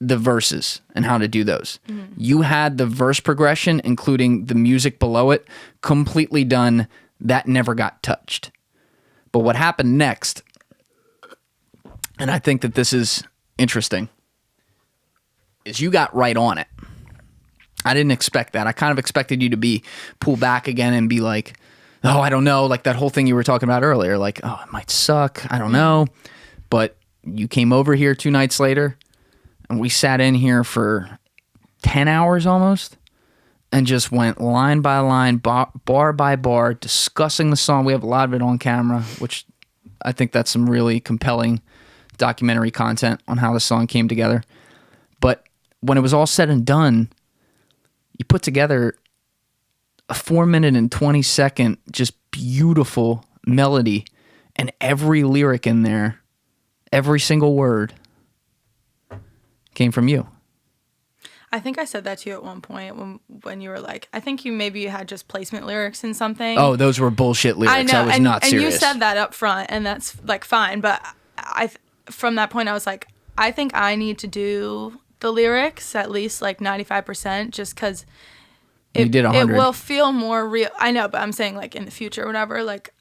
the verses and how to do those. You had the verse progression, including the music below it, completely done. That never got touched. But what happened next, and I think that this is interesting, is you got right on it. I didn't expect that. I kind of expected you to be pull back again and be like, oh, I don't know, like that whole thing you were talking about earlier, like, oh, it might suck, I don't know. But you came over here 2 nights later, and we sat in here for 10 hours almost, and just went line by line, bar by bar, discussing the song. We have a lot of it on camera, which I think that's some really compelling documentary content on how the song came together. But when it was all said and done, you put together a 4-minute and 20-second just beautiful melody, and every lyric in there, every single word came from you. I think I said that to you at one point when you were like, I think you had just placement lyrics in something. Oh, those were bullshit lyrics. I know, I was not serious. And you said that up front, and that's like fine. But from that point, I was like, I think I need to do the lyrics at least like 95%, just because you did 100. It will feel more real. I know, but I'm saying like in the future or whatever, like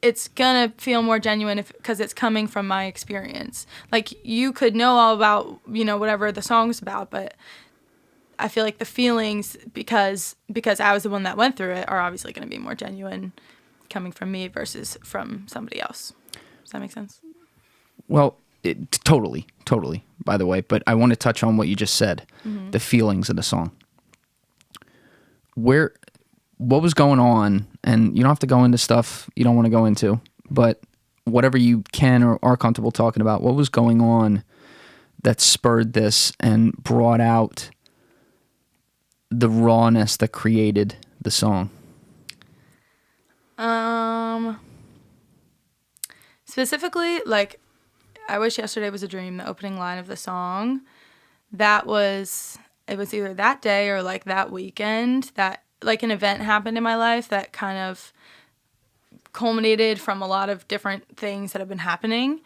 it's gonna feel more genuine because it's coming from my experience. Like you could know all about, whatever the song's about, but I feel like the feelings, because I was the one that went through it, are obviously going to be more genuine coming from me versus from somebody else. Does that make sense? Well, totally, by the way. But I want to touch on what you just said, the feelings of the song. What was going on, and you don't have to go into stuff you don't want to go into, but whatever you can or are comfortable talking about, what was going on that spurred this and brought out the rawness that created the song? Specifically, like, I Wish Yesterday Was a Dream, the opening line of the song, it was either that day or like that weekend that like an event happened in my life that kind of culminated from a lot of different things that have been happening.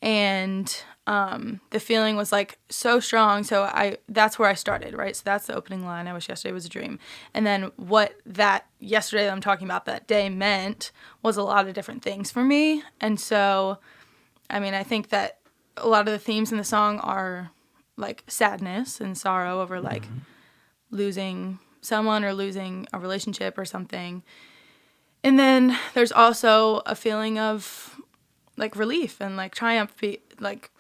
And the feeling was like so strong. So that's where I started, right? So that's the opening line, I Wish Yesterday Was a Dream. And then what that yesterday that I'm talking about, that day, meant was a lot of different things for me. And so, I mean, I think that a lot of the themes in the song are like sadness and sorrow over like losing someone or losing a relationship or something. And then there's also a feeling of like relief and like triumph. Like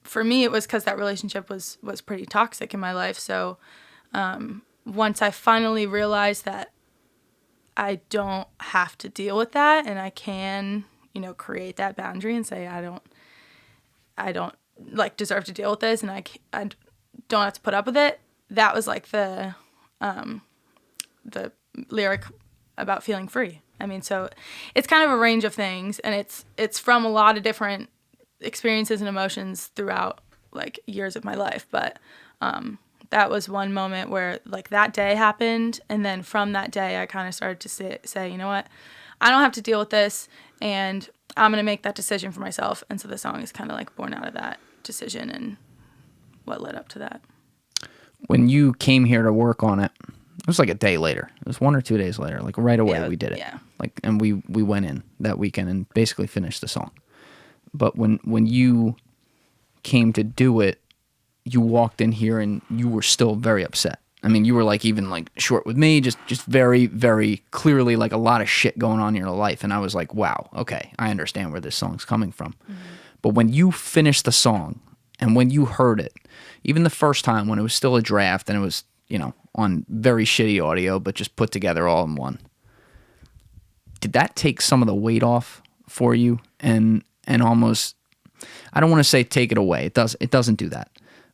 for me, it was because that relationship was pretty toxic in my life. So once I finally realized that I don't have to deal with that, and I can, create that boundary and say I don't like deserve to deal with this, and I don't have to put up with it. That was like the lyric about feeling free. I mean, so it's kind of a range of things, and it's from a lot of different experiences and emotions throughout like years of my life. But that was one moment where like that day happened, and then from that day I kind of started to say, you know what, I don't have to deal with this, and I'm gonna make that decision for myself. And so the song is kind of like born out of that decision and what led up to that. When you came here to work on it was like a day later. It was 1 or 2 days later. Like right away we did it. Yeah. Like, and we went in that weekend and basically finished the song. But when you came to do it, you walked in here and you were still very upset. I mean, you were like even like short with me, just very, very clearly like a lot of shit going on in your life. And I was like, wow, okay, I understand where this song's coming from. Mm-hmm. But when you finished the song and when you heard it, even the first time when it was still a draft and it was, on very shitty audio, but just put together all in one, did that take some of the weight off for you and almost, I don't want to say take it away. It doesn't do that.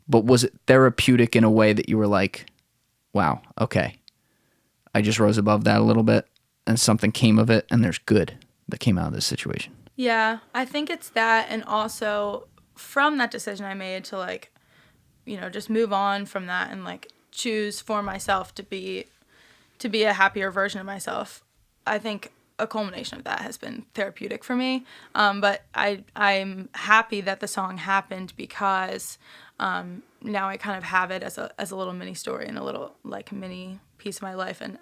But was it therapeutic in a way that you were like, wow, okay, I just rose above that a little bit and something came of it and there's good that came out of this situation? Yeah, I think it's that, and also from that decision I made to like, just move on from that and like choose for myself to be a happier version of myself. I think a culmination of that has been therapeutic for me. But I'm happy that the song happened because now I kind of have it as a little mini story and a little like mini piece of my life. And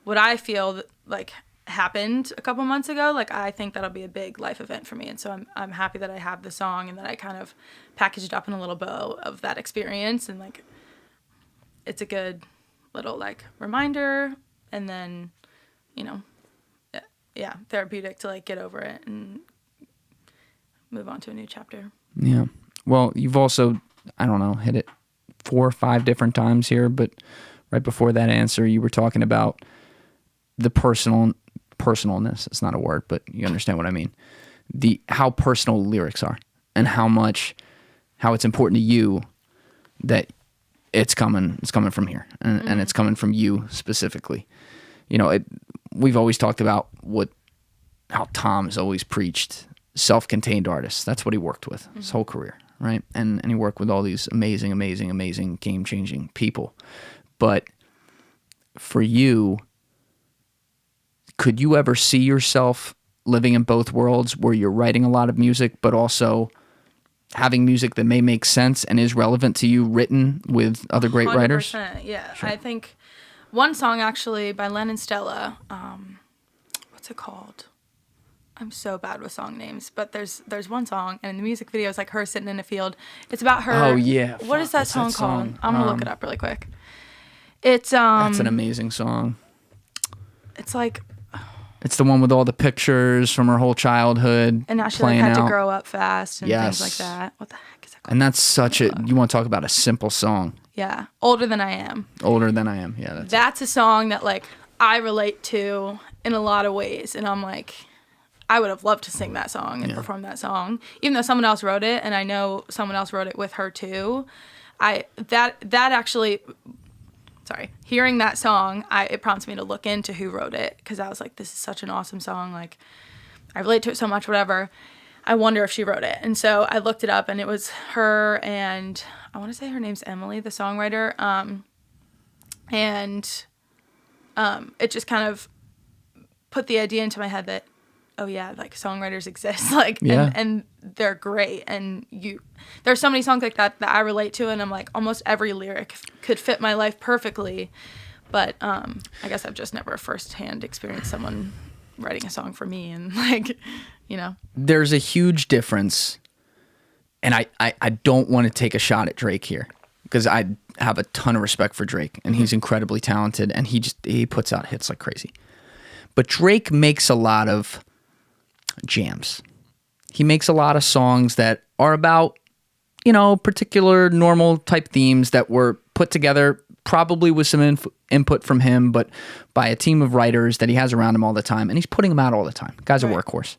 what I feel like happened a couple months ago, like I think that'll be a big life event for me. And so I'm happy that I have the song and that I kind of packaged up in a little bow of that experience, and like it's a good little like reminder, and then therapeutic to like get over it and move on to a new chapter. Yeah. Well, you've also, I don't know, hit it 4 or 5 different times here, but right before that answer, you were talking about the personalness. It's not a word, but you understand what I mean. how personal lyrics are and how it's important to you that it's coming from here and it's coming from you specifically. You know, we've always talked about how Tom has always preached self-contained artists. That's what he worked with his whole career, right? And he worked with all these amazing, amazing, amazing game-changing people. But for you, could you ever see yourself living in both worlds where you're writing a lot of music, but also having music that may make sense and is relevant to you written with other great writers? 100%, yeah. Sure. I think one song actually by Len and Stella, what's it called? I'm so bad with song names, but there's one song, and in the music video it's like her sitting in a field. It's about her. Oh yeah. What is that What's song that called? song? I'm gonna look it up really quick. It's That's an amazing song. It's like, It's the one with all the pictures from her whole childhood. and now she like playing had out. to grow up fast and things like Yes. that. What the heck is it called? And that's such a, you want to talk about a simple song. Yeah, Older Than I Am. Older Than I Am. Yeah, That's a song that like I relate to in a lot of ways, and I'm like, I would have loved to sing that song and perform that song, even though someone else wrote it, and I know someone else wrote it with her too. Hearing that song, it prompts me to look into who wrote it, because I was like, this is such an awesome song. Like, I relate to it so much, whatever. I wonder if she wrote it. And so I looked it up, and it was her, and I want to say her name's Emily, the songwriter. It just kind of put the idea into my head that, oh yeah, like songwriters exist, like, Yeah. and they're great. And there's so many songs like that I relate to, and I'm like, almost every lyric could fit my life perfectly. But I guess I've just never firsthand experienced someone writing a song for me, and like, you know. There's a huge difference, and I don't want to take a shot at Drake here, because I have a ton of respect for Drake, and he's incredibly talented, and he puts out hits like crazy. But Drake makes a lot of jams. He makes a lot of songs that are about, you know, particular normal type themes that were put together probably with some input from him, but by a team of writers that he has around him all the time, and he's putting them out all the time. Guy's a workhorse.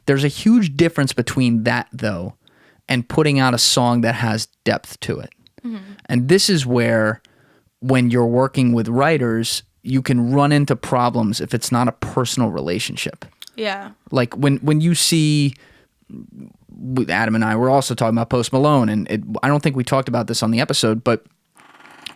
There's a huge difference between that, though, and putting out a song that has depth to it. And this is where, when you're working with writers, you can run into problems if it's not a personal relationship. Yeah. Like when you see, with Adam and I were also talking about Post Malone, and I don't think we talked about this on the episode, but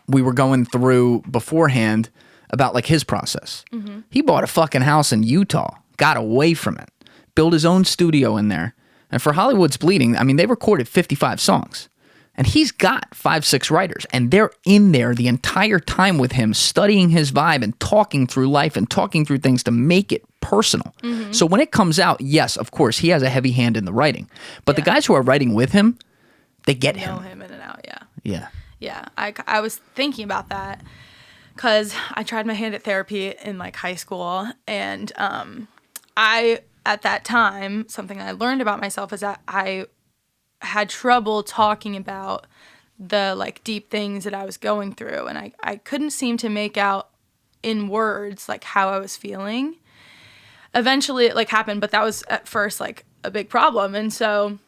we were going through beforehand about like his process. He bought a fucking house in Utah, got away from it, built his own studio in there. And for Hollywood's Bleeding, I mean, they recorded 55 songs. And he's got 5-6 writers, and they're in there the entire time with him, studying his vibe and talking through life and talking through things to make it personal. So when it comes out, yes, of course, he has a heavy hand in the writing. But the guys who are writing with him, they get Know him. him in and out, yeah. Yeah. Yeah, I was thinking about that because I tried my hand at therapy in like high school, and at that time, something I learned about myself is that I had trouble talking about the like deep things that I was going through, and I couldn't seem to make out in words like how I was feeling. Eventually it like happened, but that was at first like a big problem. And so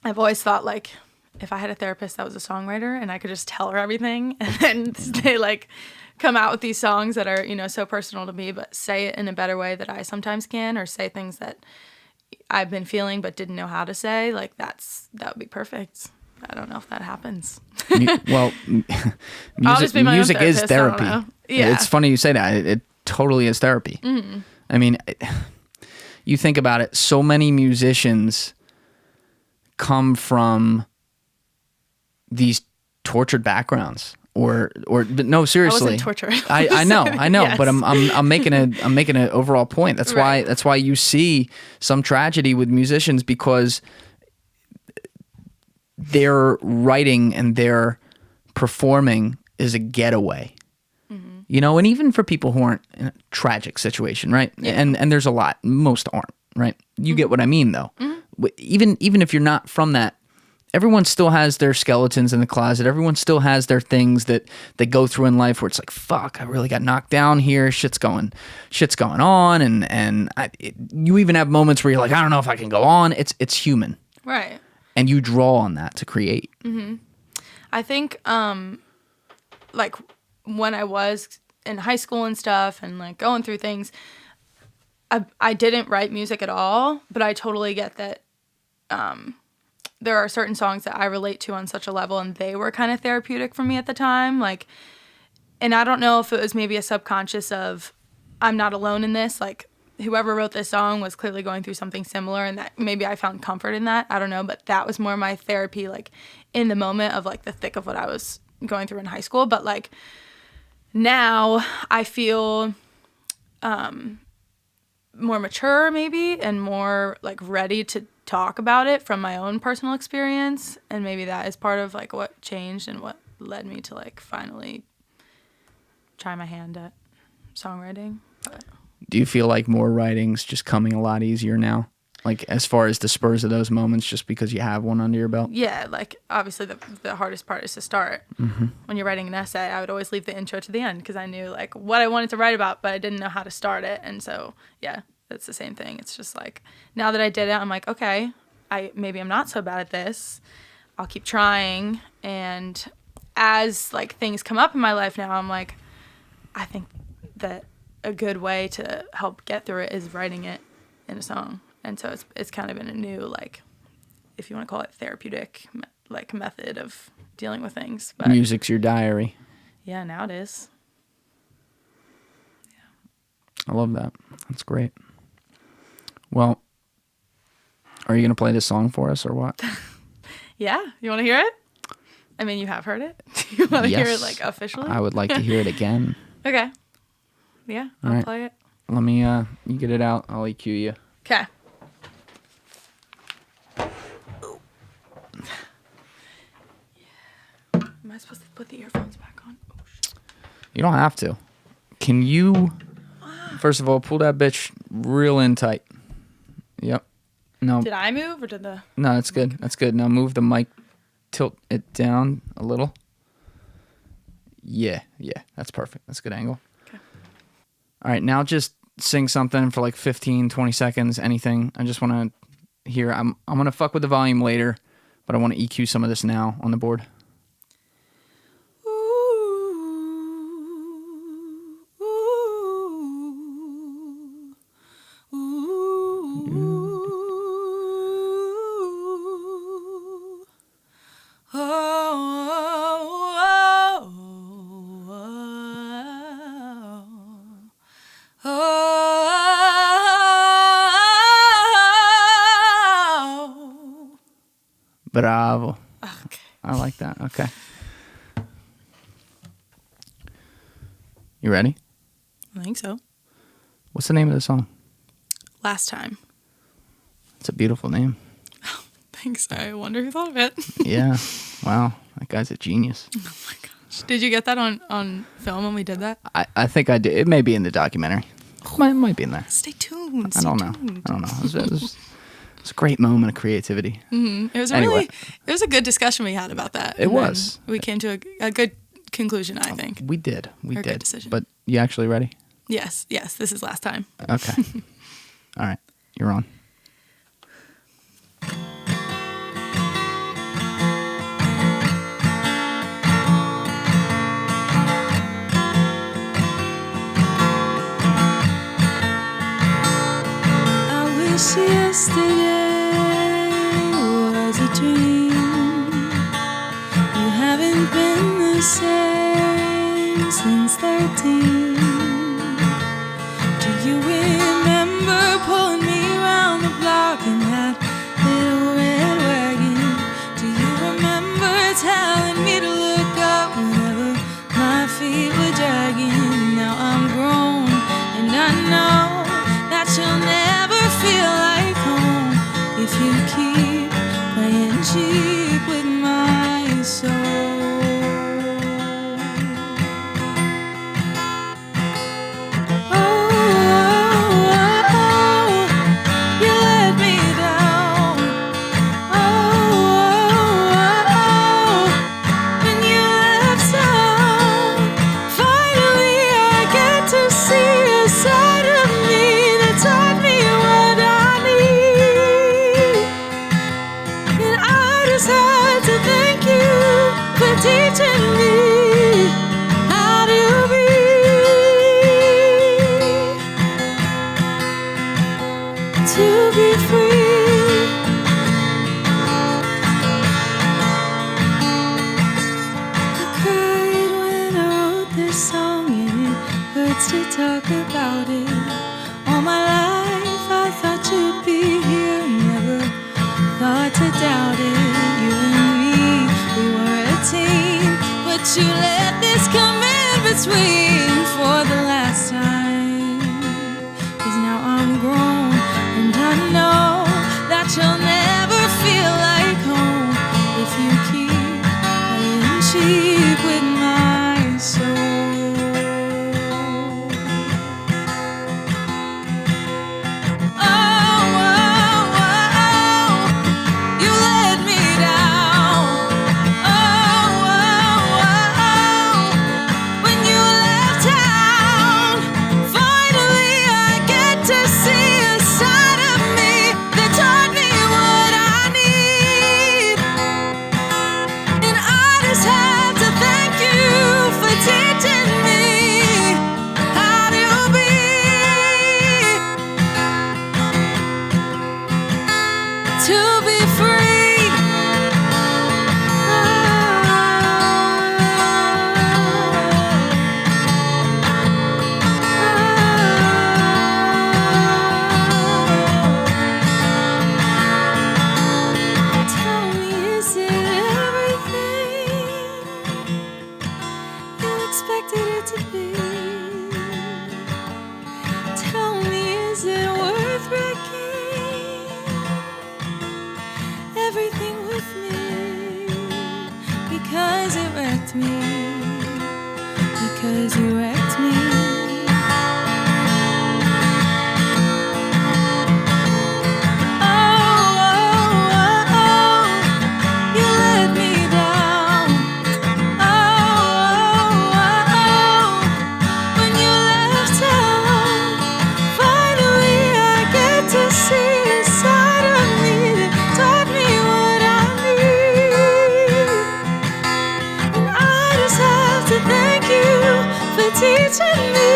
I've always thought like, if I had a therapist that was a songwriter and I could just tell her everything, and then they like come out with these songs that are, you know, so personal to me, but say it in a better way that I sometimes can, or say things that I've been feeling but didn't know how to say, like that would be perfect. I don't know if that happens. Well, I'll just be my own music is therapist, I don't therapy. know. Yeah. It's funny you say that. It totally is therapy. I mean, you think about it, so many musicians come from these tortured backgrounds. But no, seriously. I wasn't tortured. I know, Yes. but I'm making an overall point. That's Right. why you see some tragedy with musicians, because their writing and their performing is a getaway. You know, and even for people who aren't in a tragic situation, right? Yeah. And there's a lot, most aren't, right? You get what I mean, though. Even if you're not from that everyone still has their skeletons in the closet. Everyone still has their things that they go through in life where it's like, fuck, I really got knocked down here. Shit's going on. And you even have moments where you're like, I don't know if I can go on. It's human. Right. And you draw on that to create. Mm-hmm. I think, like when I was in high school and stuff and like going through things, I didn't write music at all, but I totally get that there are certain songs that I relate to on such a level, and they were kind of therapeutic for me at the time. Like, and I don't know if it was maybe a subconscious of I'm not alone in this. Like, whoever wrote this song was clearly going through something similar, and that maybe I found comfort in that. I don't know, but that was more my therapy, like in the moment of like the thick of what I was going through in high school. But like now I feel more mature maybe, and more like ready to talk about it from my own personal experience, and maybe that is part of like what changed and what led me to like finally try my hand at songwriting. But Do you feel like more writing's just coming a lot easier now? Like as far as the spurs of those moments, just because you have one under your belt? yeah, like obviously the hardest part is to start. Mm-hmm. When you're writing an essay, I would always leave the intro to the end because I knew like what I wanted to write about, but I didn't know how to start it. And so yeah, that's the same thing. It's just like now that I did it, I'm like, okay, maybe I'm not so bad at this. I'll keep trying. And as like things come up in my life now, I'm like, I think that a good way to help get through it is writing it in a song. And so it's kind of been a new, like, if you want to call it therapeutic, like method of dealing with things. But Music's your diary. yeah, now it is. I love that. That's great. Well, are you going to play this song for us or what? Yeah, you want to hear it? I mean, you have heard it. Do you want to hear it like officially? I would like to hear it again. Okay. Yeah, I'll All right. play it. Let me, you get it out. I'll EQ you. Okay. Am I supposed to put the earphones back on? Oh, shit. You don't have to. Can you, first of all, pull that bitch real in tight. Yep. No. Did I move or did the... No, that's good. That's good. Now move the mic, tilt it down a little. Yeah. That's perfect. That's a good angle. Okay. All right, now just sing something for like 15, 20 seconds, anything. I just want to hear. I'm going to fuck with the volume later, but I want to EQ some of this now on the board. Bravo. Okay. I like that. Okay. You ready? I think so. What's the name of the song? Last time. It's a beautiful name. Thanks. I wonder who thought of it. Yeah. Wow. That guy's a genius. Oh my gosh. Did you get that on film when we did that? I think I did. It may be in the documentary. Might be in there. Stay tuned. I don't know. It was a great moment of creativity. Mm-hmm. It was Anyway. it was a good discussion we had about that. It And was. then we came to a good conclusion, I think. We did. We Or a did. good decision. But you actually ready? Yes. This is last time. Okay. All right. You're on. I wish yesterday was a dream. You haven't been the same since 13. Do you remember pulling me around the block in that little red wagon? Do you remember telling me to look up whenever my feet were dragging? Now I'm grown and I know that you'll never feel like home if you keep playing cheap with my soul. You let me down. be free. I cried when I wrote this song, and it hurts to talk about it. All my life I thought you'd be here, never thought to doubt it. You and me, we were a team, but you let this come in between for the last time. 'Cause now I'm grown, and I know that you'll never feel like home if you keep playing cheap with my soul. Oh, oh, oh, you let me down. Oh, oh, oh, when you left town. Finally I get to see a side of me that taught me what I need. And I just have to thank you for teaching me how to be. To be free. Tell me, is it everything you expected it to be? Tell me, is it worth wrecking everything with me? Because it wrecked me. Because you wrecked me. Oh, oh, oh, oh, you let me down. Oh, oh, oh, when you left town. Finally I get to see a side of me that taught me what I need. And I just have to thank you for teaching me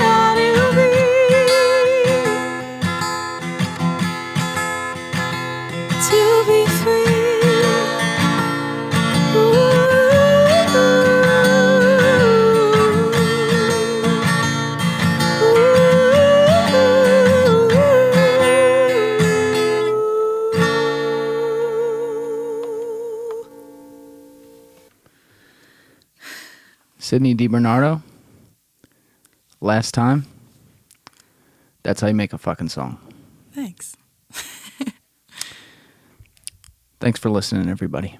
how to be. To be free. Sydney DiBernardo, Last Time. That's how you make a fucking song. Thanks. Thanks for listening, everybody.